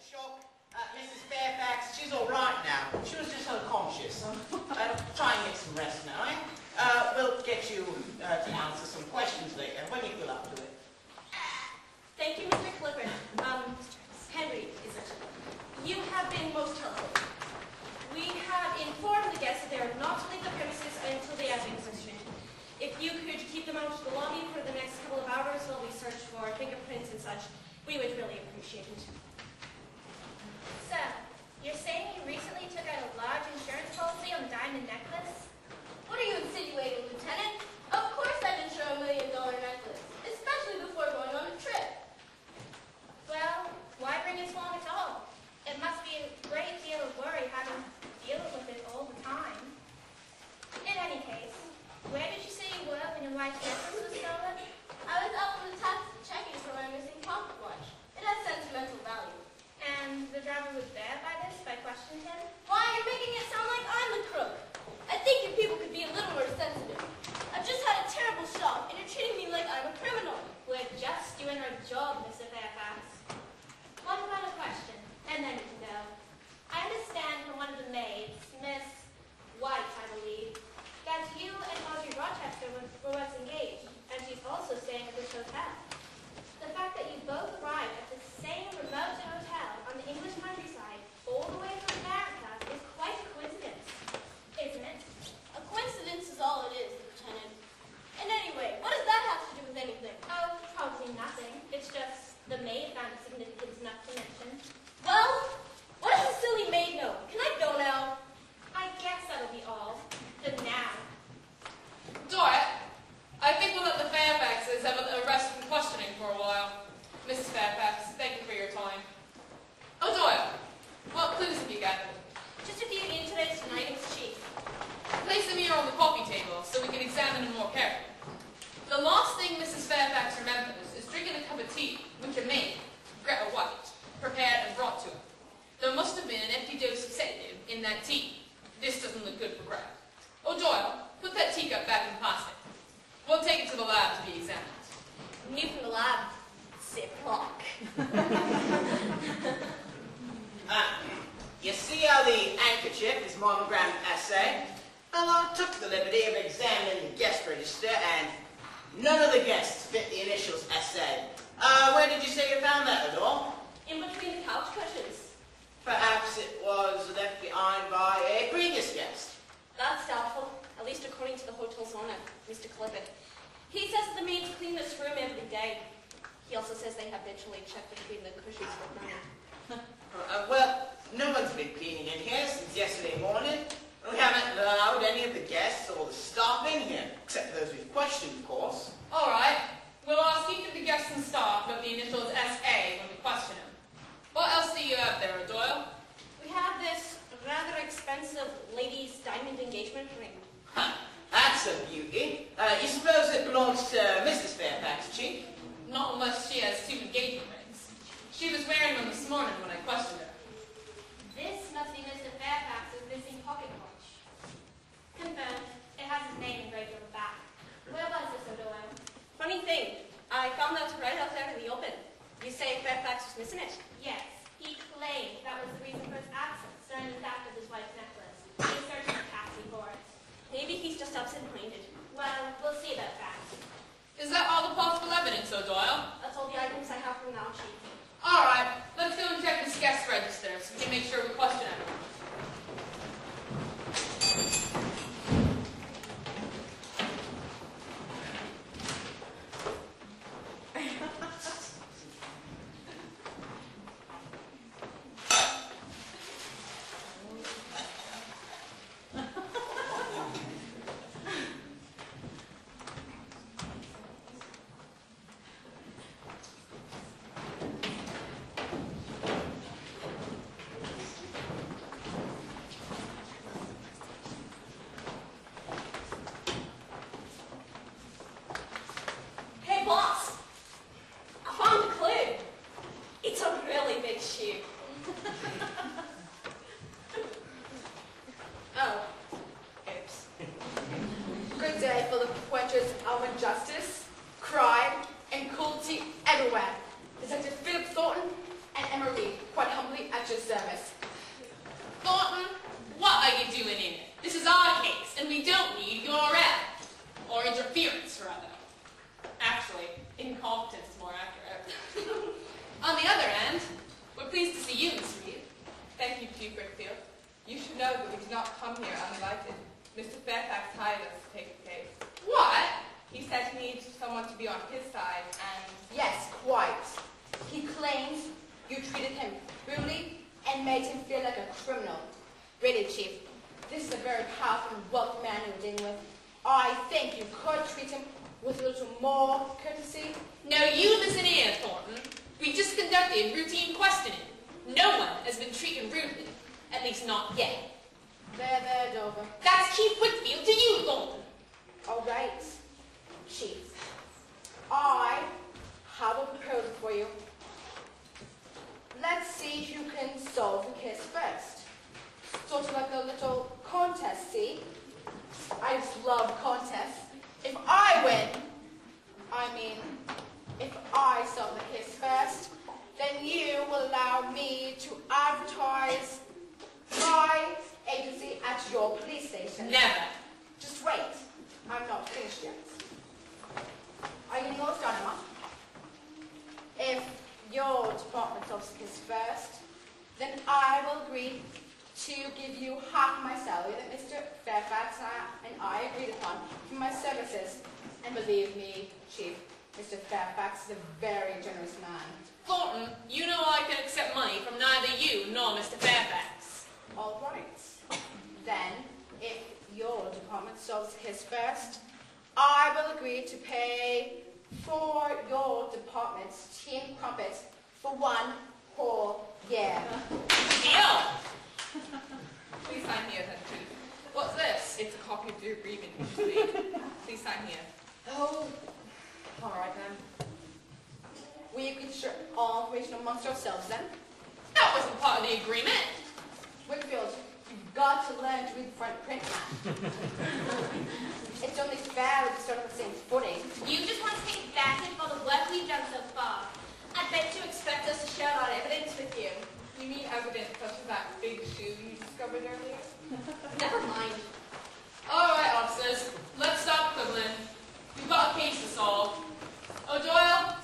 shock. Mrs. Fairfax, she's all right now. She was just unconscious. Try and get some rest now, eh? We'll get you to answer some questions later when you feel up to it. Thank you, Mr. Clifford. Henry, is it? You have been most helpful. We have informed the guests that they are not to leave the premises until they have been questioned. If you could keep them out of the lobby for the next couple of hours while we search for fingerprints and such, we would really appreciate it. So, you're saying you recently took out a large insurance policy on the diamond necklace? What are you insinuating, Lieutenant? Of course I'd insure $1 million necklace, especially before going on a trip. Well, why bring us along at all? It must be a great deal of worry having to deal with it all the time. In any case, where did you say you were when your wife's necklace was stolen? I was out from the taxi checking for my missing pocket watch. It has sentimental value. And the driver was there by questioning him? Why, you're making it sound like I'm the crook. I think you people could be a little more sensitive. I've just had a terrible shock, and you're treating me like I'm a criminal. We're just doing our job, Mr. Fairfax. One final question, and then you can go. I understand from one of the maids, Miss White, I believe, that you and Audrey Rochester were once engaged, and she's also staying at this hotel. The fact that you both arrived at the same remote hotel on the English countryside, all the way from America, is quite a coincidence, isn't it? A coincidence is all it is, Lieutenant. And anyway, what does that have to do with anything? Oh, probably nothing. It's just the maid found it significant enough to mention. Well, what does the silly maid know? Can I go now? I guess that'll be all. For now. Doyle, I think we'll let the Fairfaxes have a rest from questioning for a while. Mrs. Fairfax, thank you for your time. Oh, Doyle, what clues have you gathered? Just a few interesting items, Chief. Place them here on the coffee table so we can examine them more carefully. The last thing Mrs. Fairfax remembers is drinking a cup of tea which a maid, Greta White, prepared and brought to her. There must have been an empty dose of sedative in that tea. This doesn't look good for Greta. Oh, Doyle, put that teacup back in plastic. We'll take it to the lab to be examined. New from the lab. Ziploc. You see how the handkerchief is monogrammed essay? Well, I took the liberty of examining the guest register, and none of the guests fit the initials essay. Where did you say you found that at all? In between the couch cushions. Perhaps it was left behind by a previous guest. That's doubtful, at least according to the hotel's owner, Mr. Clifford. He says that the maids clean this room every day. He also says they habitually check between the cushions for money. Well, no one's been cleaning in here since yesterday morning. We haven't allowed any of the guests or the staff in here, except those we've questioned, of course. All right. We'll ask each of the guests and staff about the initials S.A. when we question them. What else do you have there, Doyle? We have this rather expensive lady's diamond engagement ring. That's a beauty. You suppose it belongs to Mrs. Fairfax, Chief? Not unless she has 2 engagement rings. She was wearing them this morning when I questioned her. This must be Mr. Fairfax's missing pocket watch. Confirmed. It has his name engraved on the back. Where was this, O'Doyle? Funny thing, I found that right out there in the open. You say Fairfax was missing it? Yes. He claimed that was the reason for his absence during the theft of his wife's necklace. He searched the taxi for it. Maybe he's just absent-minded. Well, we'll see about that. Is that all the possible evidence, O'Doyle? That's all the items I have from now, Chief. All right. Let's go and check this guest register so we can make sure we question everyone. Hey, boss! I found a clue. It's a really big shoe. Oh, oops. Good day for the perpetrators of injustice, crime, and cruelty everywhere. Detective Philip Thornton and and Marie, quite humbly at your service. Thornton, what are you doing in it? This is our case, and we don't need your help. Or interference, rather. Actually, incompetence is more accurate. On the other hand, we're pleased to see you, Miss Reed. Thank you, Chief Brickfield. You should know that we did not come here uninvited. Mr. Fairfax hired us to take the case. What? He said he needs someone to be on his side, and Yes, quite. He claims you treated him brutally and made him feel like a criminal. Really, Chief, this is a very powerful and wealthy man you're dealing with. I think you could treat him with a little more courtesy. Now you listen here, Thornton. We just conducted routine questioning. No one has been treated rudely. At least not yet. There, Dover. That's Chief Whitfield to you, Thornton. All right, Chief. I have a proposal for you. Let's see who can solve the case first. Sort of like a little contest, see? I just love contests. If I win, if I solve the case first, then you will allow me to advertise my agency at your police station. Never. Just wait. I'm not finished yet. Are you going to start, Emma? If your department solves the case first, then I will agree to give you half my salary that Mr. Fairfax and I agreed upon for my services. And believe me, Chief, Mr. Fairfax is a very generous man. Thornton, you know I can accept money from neither you nor Mr. Fairfax. All right. Then, if your department solves the case first, I will agree to pay for your department's team crumpets for 1 whole year. Deal! please sign here, then, Chief. What's this? It's a copy of the agreement you made. Please sign here. Oh, all right then. We agree to share all information amongst ourselves then. That wasn't part of the agreement. Whitfield, you've got to learn to read the fine print, man. It's only fair that we start on the same footing. You just want to take advantage of all the work we've done so far. I bet you expect us to share our evidence with you. You mean evidence such as that big shoe you discovered earlier? Never mind. All right, officers. Let's stop quibbling. We've got a case to solve. O'Doyle,